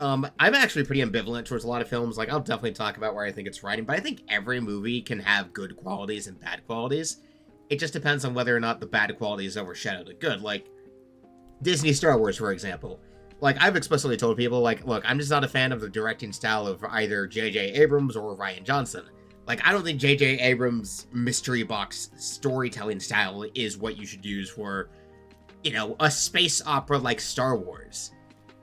I'm actually pretty ambivalent towards a lot of films. Like, I'll definitely talk about where I think it's writing, but I think every movie can have good qualities and bad qualities. It just depends on whether or not the bad qualities overshadow the good. Like, Disney Star Wars, for example. Like, I've explicitly told people, like, look, I'm just not a fan of the directing style of either J.J. Abrams or Rian Johnson. Like, I don't think J.J. Abrams' mystery box storytelling style is what you should use for, a space opera like Star Wars.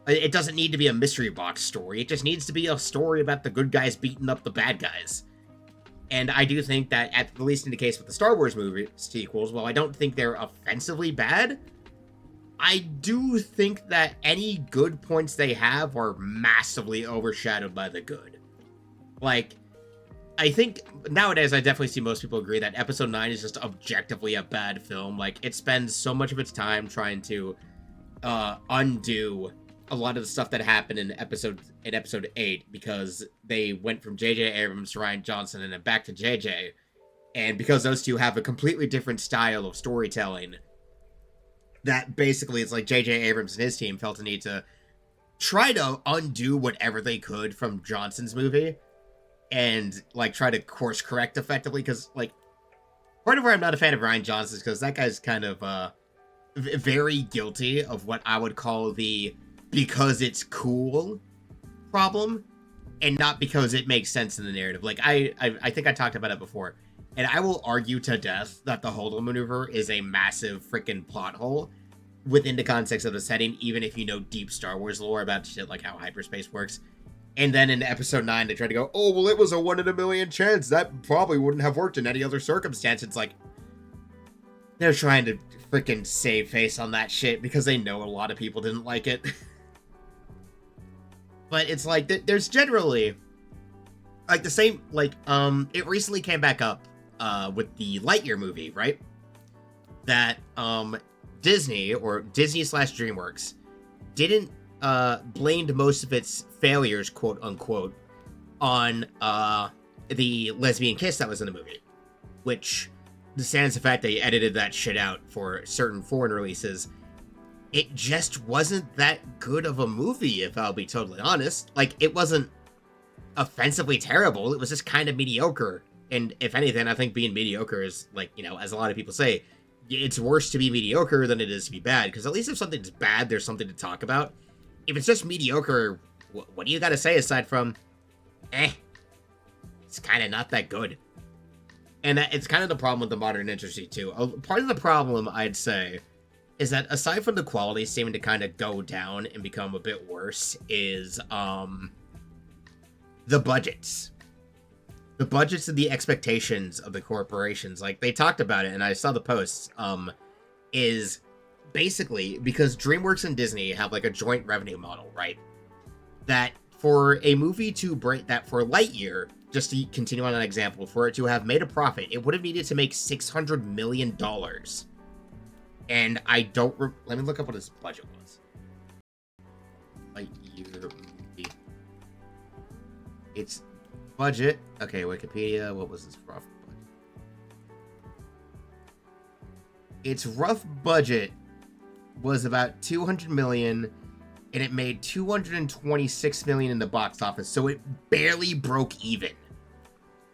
It doesn't need to be a mystery box story. It just needs to be a story about the good guys beating up the bad guys. And I do think that, at least in the case with the Star Wars movie sequels, while I don't think they're offensively bad, I do think that any good points they have are massively overshadowed by the good. Like, I think nowadays I definitely see most people agree that Episode 9 is just objectively a bad film. Like, it spends so much of its time trying to undo a lot of the stuff that happened in episode 8 because they went from J.J. Abrams to Rian Johnson and then back to J.J. And because those two have a completely different style of storytelling, that basically it's like J.J. Abrams and his team felt the need to try to undo whatever they could from Johnson's movie and, like, try to course correct effectively. Because, like, part of where I'm not a fan of Rian Johnson is because that guy's kind of very guilty of what I would call the because it's cool problem, and not because it makes sense in the narrative. Like, I think I talked about it before, and I will argue to death that the Holo maneuver is a massive freaking plot hole within the context of the setting, even if you know deep Star Wars lore about shit like how hyperspace works. And then in episode 9, they try to go, oh, well, it was a 1 in a million chance. That probably wouldn't have worked in any other circumstance. It's like, they're trying to freaking save face on that shit because they know a lot of people didn't like it. But it's like, there's generally, like, the same, like, it recently came back up, with the Lightyear movie, right? That, Disney, or Disney/slash Dreamworks, didn't, blamed most of its failures, quote unquote, on, the lesbian kiss that was in the movie. Which, sans the fact they edited that shit out for certain foreign releases, it just wasn't that good of a movie, if I'll be totally honest. Like, it wasn't offensively terrible, it was just kind of mediocre. And if anything, I think being mediocre is, like, as a lot of people say, it's worse to be mediocre than it is to be bad, because at least if something's bad, there's something to talk about. If it's just mediocre, what do you gotta say aside from, it's kind of not that good. And it's kind of the problem with the modern industry, too. Part of the problem, I'd say, is that aside from the quality seeming to kind of go down and become a bit worse, is the budgets. The budgets and the expectations of the corporations. Like, they talked about it, and I saw the posts, is basically because DreamWorks and Disney have, like, a joint revenue model, right? That for a movie to break that, for Lightyear, just to continue on that example, for it to have made a profit, it would have needed to make $600 million. And I don't... let me look up what his budget was. Lightyear movie. It's budget. Okay, Wikipedia. What was this rough budget? Its rough budget was about $200 million, and it made $226 million in the box office, so it barely broke even.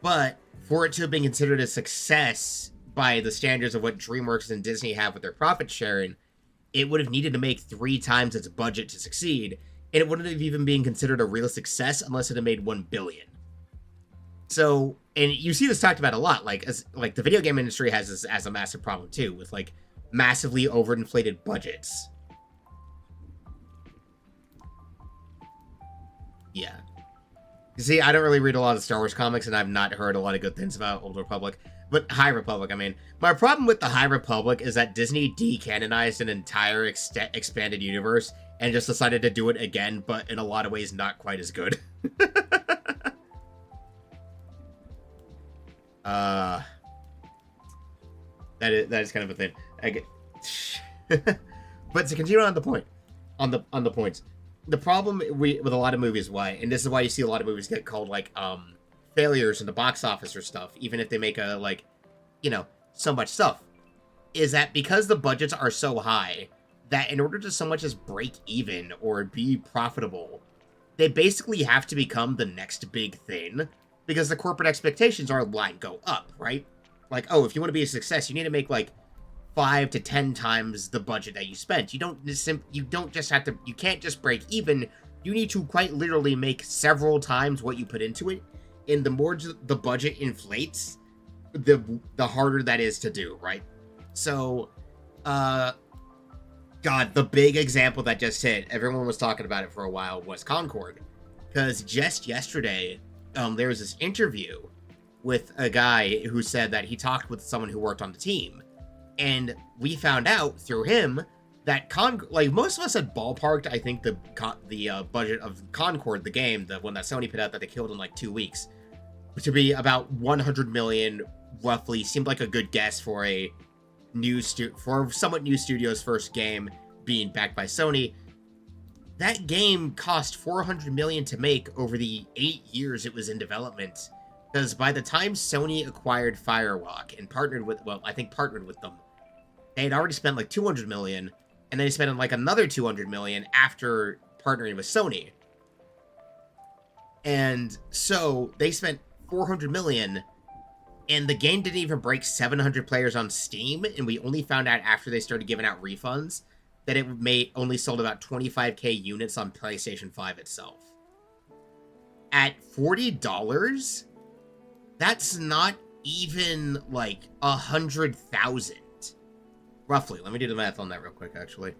But for it to have been considered a success by the standards of what DreamWorks and Disney have with their profit sharing, it would have needed to make 3 times its budget to succeed, and it wouldn't have even been considered a real success unless it had made $1 billion. So, and you see this talked about a lot, like the video game industry has this as a massive problem too, with, like, massively overinflated budgets. Yeah. You see, I don't really read a lot of Star Wars comics, and I've not heard a lot of good things about Old Republic. But High Republic, I mean. My problem with the High Republic is that Disney decanonized an entire expanded universe and just decided to do it again, but in a lot of ways not quite as good. That is kind of a thing. But to continue on the point, on the points, the problem with a lot of movies, why, and this is why you see a lot of movies get called, like, failures in the box office or stuff, even if they make a, like, so much stuff, is that because the budgets are so high that in order to so much as break even or be profitable, they basically have to become the next big thing because the corporate expectations are line go up, right? Like, oh, if you want to be a success, you need to make like 5 to 10 times the budget that you spent. You don't just have to, you can't just break even. You need to quite literally make several times what you put into it. And the more the budget inflates, the harder that is to do, right? So, God, the big example that just hit, everyone was talking about it for a while, was Concord. Because just yesterday, there was this interview with a guy who said that he talked with someone who worked on the team. And we found out through him that most of us had ballparked, I think, the budget of Concord, the game, the one that Sony put out that they killed in like 2 weeks, to be about 100 million, roughly. Seemed like a good guess for a somewhat new studio's first game being backed by Sony. That game cost 400 million to make over the 8 years it was in development. Because by the time Sony acquired Firewalk and partnered with them, they had already spent like 200 million, and then they spent like another 200 million after partnering with Sony. And so they spent 400 million, and the game didn't even break 700 players on Steam, and we only found out after they started giving out refunds that it only sold about 25k units on PlayStation 5 itself. At $40, that's not even like 100,000. Roughly. Let me do the math on that real quick, actually.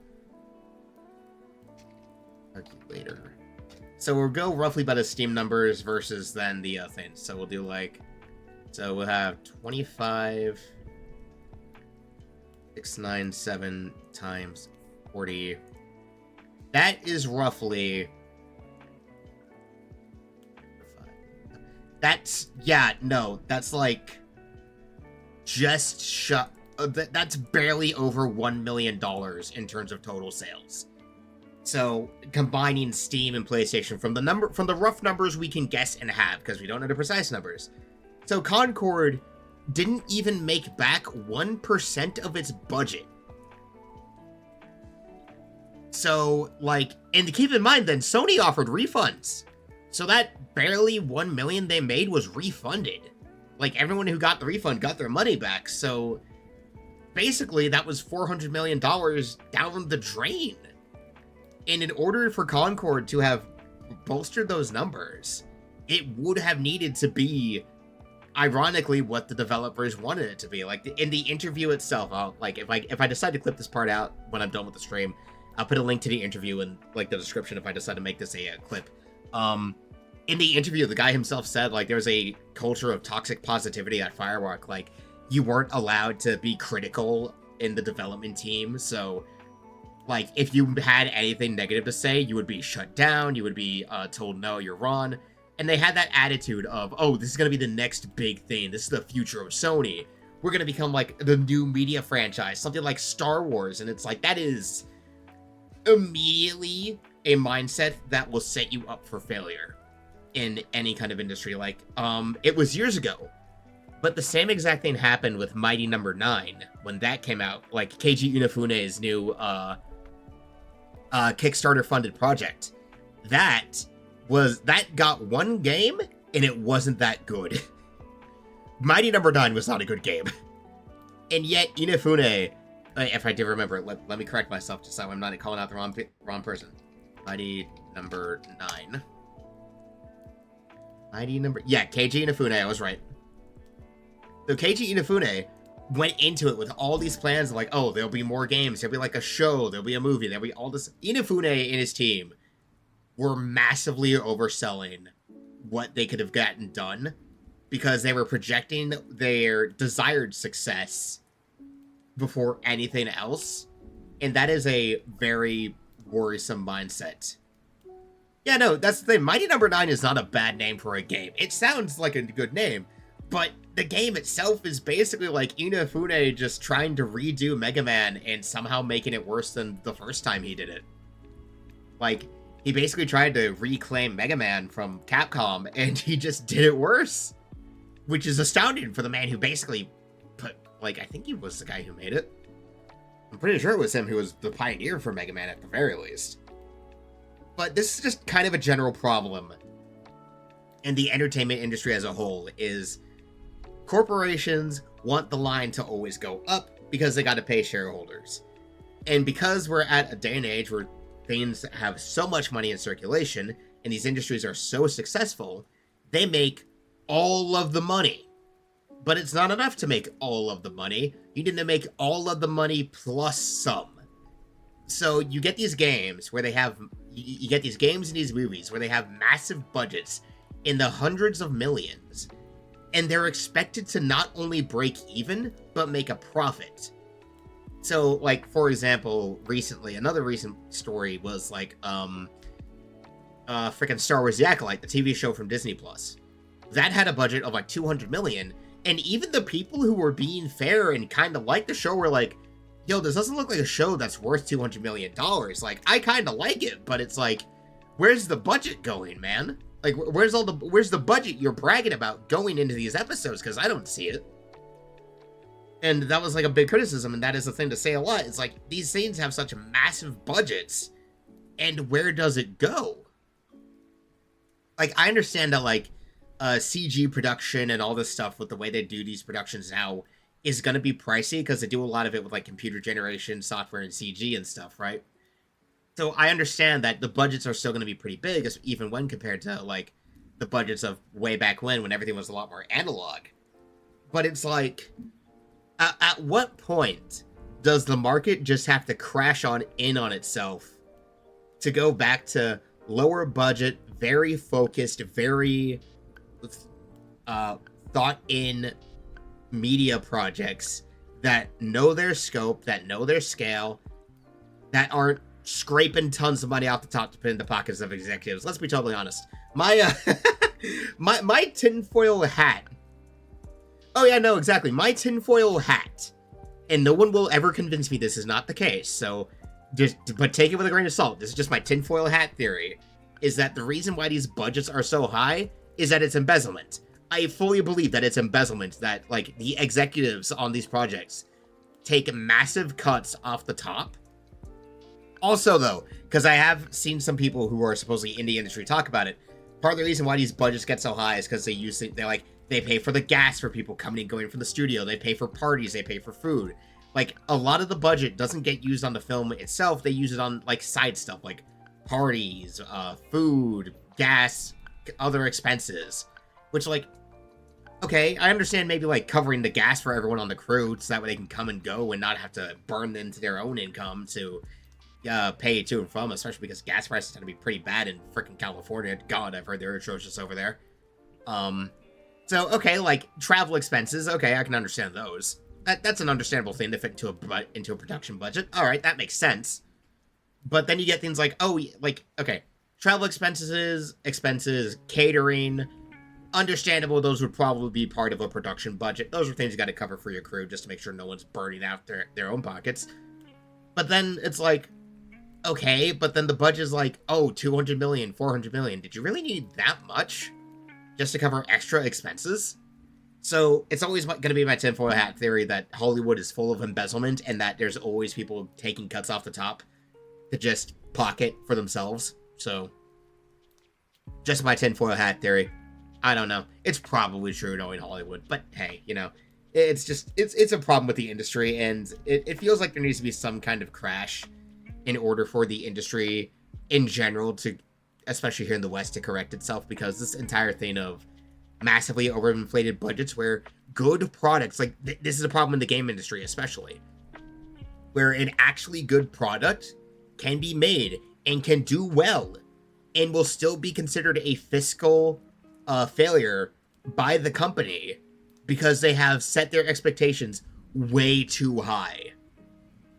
Calculator. So we'll go roughly by the Steam numbers versus then the thing. So we'll do like... So we'll have 25... 697 times 40. That is roughly... That's... Yeah, no. That's like... Just that's barely over $1 million in terms of total sales. So combining Steam and PlayStation from the rough numbers we can guess and have, because we don't know the precise numbers. So Concord didn't even make back 1% of its budget. So, like, and keep in mind then, Sony offered refunds. So that barely 1 million they made was refunded. Like, everyone who got the refund got their money back. So basically, that was $400 million down the drain. And in order for Concord to have bolstered those numbers, it would have needed to be, ironically, what the developers wanted it to be. Like, in the interview itself, if I decide to clip this part out when I'm done with the stream, I'll put a link to the interview in, like, the description if I decide to make this a clip. In the interview, the guy himself said, like, there's a culture of toxic positivity at Firewalk. Like, you weren't allowed to be critical in the development team, so, like, if you had anything negative to say, you would be shut down, you would be told, no, you're wrong. And they had that attitude of, oh, this is going to be the next big thing, this is the future of Sony. We're going to become, like, the new media franchise, something like Star Wars, and it's like, that is immediately a mindset that will set you up for failure in any kind of industry. Like, it was years ago, but the same exact thing happened with Mighty Number 9 when that came out. Like, Keiji Inafune's new Kickstarter-funded project. That got one game, and it wasn't that good. Mighty Number 9 was not a good game. And yet, Inafune, if I do remember it, let me correct myself just so I'm not calling out the wrong person. Mighty Number 9. Keiji Inafune, I was right. So Keiji Inafune went into it with all these plans, like, oh, there'll be more games, there'll be like a show, there'll be a movie, there'll be all this. Inafune and his team were massively overselling what they could have gotten done because they were projecting their desired success before anything else. And that is a very worrisome mindset. Yeah, no, that's the thing. Mighty Number 9 is not a bad name for a game. It sounds like a good name, but the game itself is basically like Inafune just trying to redo Mega Man and somehow making it worse than the first time he did it. Like, he basically tried to reclaim Mega Man from Capcom, and he just did it worse. Which is astounding for the man who basically put, like, I think he was the guy who made it. I'm pretty sure it was him who was the pioneer for Mega Man at the very least. But this is just kind of a general problem in the entertainment industry as a whole, is corporations want the line to always go up because they got to pay shareholders. And because we're at a day and age where things have so much money in circulation and these industries are so successful, they make all of the money. But it's not enough to make all of the money. You need to make all of the money plus some. So you get these games where they have, you get these games and these movies where they have massive budgets in the hundreds of millions, and they're expected to not only break even, but make a profit. So, like, for example, recently, another recent story was, like, freaking Star Wars The Acolyte, the TV show from Disney+. That had a budget of, like, 200 million, and even the people who were being fair and kind of liked the show were like, yo, this doesn't look like a show that's worth $200 million. Like, I kind of like it, but it's like, where's the budget going, man? Like, where's the budget you're bragging about going into these episodes? Because I don't see it. And that was, like, a big criticism, and that is the thing to say a lot. It's like, these things have such massive budgets, and where does it go? Like, I understand that, like, CG production and all this stuff with the way they do these productions now is going to be pricey because they do a lot of it with, like, computer generation software and CG and stuff, right? So I understand that the budgets are still going to be pretty big, even when compared to, like, the budgets of way back when everything was a lot more analog. But it's like, at what point does the market just have to crash on itself to go back to lower budget, very focused, very thought in media projects that know their scope, that know their scale, that aren't scraping tons of money off the top to put in the pockets of executives? Let's be totally honest. My my tinfoil hat. Oh yeah, no, exactly. My tinfoil hat, and no one will ever convince me this is not the case. So, but take it with a grain of salt. This is just my tinfoil hat theory. Is that the reason why these budgets are so high is that it's embezzlement. I fully believe that it's embezzlement, that, like, the executives on these projects take massive cuts off the top. Also, though, because I have seen some people who are supposedly in the industry talk about it, part of the reason why these budgets get so high is because they pay for the gas for people coming and going from the studio, they pay for parties, they pay for food. Like, a lot of the budget doesn't get used on the film itself, they use it on, like, side stuff, like parties, food, gas, other expenses. Which, like, okay, I understand maybe, like, covering the gas for everyone on the crew so that way they can come and go and not have to burn into their own income to pay to and from, especially because gas prices tend to be pretty bad in freaking California. God, I've heard they're atrocious over there. So, okay, like, travel expenses, okay, I can understand those. That's an understandable thing to fit into a production budget. Alright, that makes sense. But then you get things like, oh, like, okay, travel expenses, catering. Understandable, those would probably be part of a production budget. Those are things you got to cover for your crew just to make sure no one's burning out their own pockets. But then it's like, okay, but then the budget's like, oh, 200 million, 400 million. Did you really need that much just to cover extra expenses? So it's always going to be my tinfoil hat theory that Hollywood is full of embezzlement and that there's always people taking cuts off the top to just pocket for themselves. So just my tinfoil hat theory. I don't know. It's probably true knowing Hollywood, but hey, you know, it's just, it's a problem with the industry, and it feels like there needs to be some kind of crash in order for the industry in general to, especially here in the West, to correct itself, because this entire thing of massively overinflated budgets where good products, like this is a problem in the game industry especially, where an actually good product can be made and can do well and will still be considered a fiscal failure by the company because they have set their expectations way too high.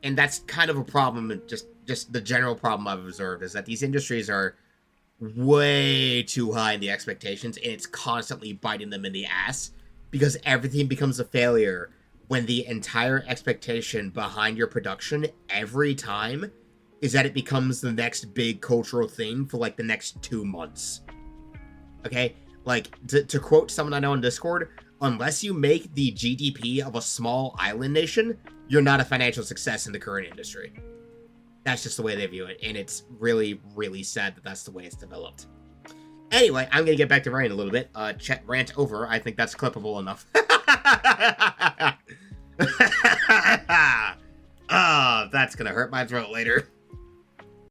And that's kind of a problem. Just the general problem I've observed is that these industries are way too high in the expectations, and it's constantly biting them in the ass because everything becomes a failure when the entire expectation behind your production every time is that it becomes the next big cultural thing for like the next 2 months. Okay? Like, to quote someone I know on Discord, unless you make the GDP of a small island nation, you're not a financial success in the current industry. That's just the way they view it, and it's really, really sad that that's the way it's developed. Anyway, I'm gonna get back to writing a little bit. Rant over. I think that's clippable enough. Oh, that's gonna hurt my throat later.